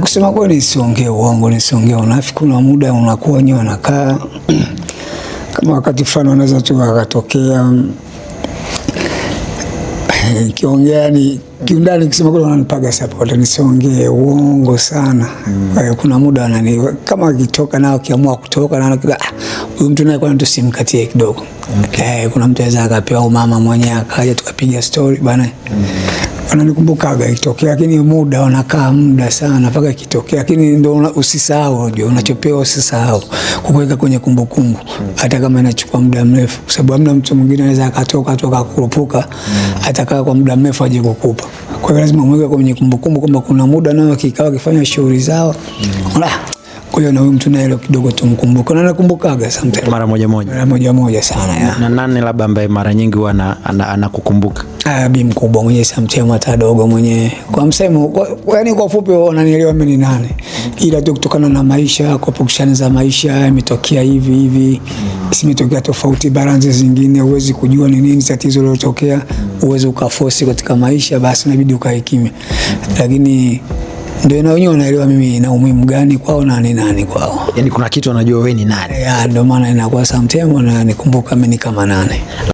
Kusema kweli nisiongee uongo, nisiongee unafiki. Kuna muda unakuwa wenyewe unakaa kama wakati fulani unaweza tu akatokea kiongea ni kiundani, kusema kweli wananipaga support, nisiongee uongo sana. Kuna muda wanani kama akitoka nao kiamua kutoka na huyu mtu naye kwa nini tusimkatie kidogo. Kuna mtu anaweza akapewa mama mwenyewe akaja tukapiga story bana. Wananikumbukaga ikitokea, lakini muda wanakaa muda sana mpaka ikitokea, lakini ndio usisahau, ndio unachopewa usisahau kuweka kwenye kumbukumbu, hata kama inachukua muda mrefu, kwa sababu hamna mtu mwingine anaweza akatoka kurupuka atakaa kwa muda mrefu aje kukupa. Kwa hiyo lazima mweke kwenye kumbukumbu kwamba kuna muda nao kikao kifanya shughuli zao. Kwa hiyo na huyu mtu naye leo kidogo tumkumbuke. Na nakumbukaga sometimes mara moja sana ya. Na nani labda ambaye mara nyingi huwa anakukumbuka? Bi mkubwa mwenye sometimes hata dogo mwenye. Kwa msemo yaani kwa ufupi wananielewa mimi ni nani. Ila tu kutokana na maisha, kwa pukushani za maisha imetokea hivi. Simetokea tofauti balance zingine, uwezi kujua ni nini tatizo lilotokea, uwezi ukaforce katika maisha, basi inabidi ukae kimya. Lakini ndio na wenyewe wanaelewa mimi na umuhimu gani kwao na ni nani kwao. Yaani kuna kitu anajua wewe ni nani. Ndio maana inakuwa sometimes wananikumbuka mimi kama nani.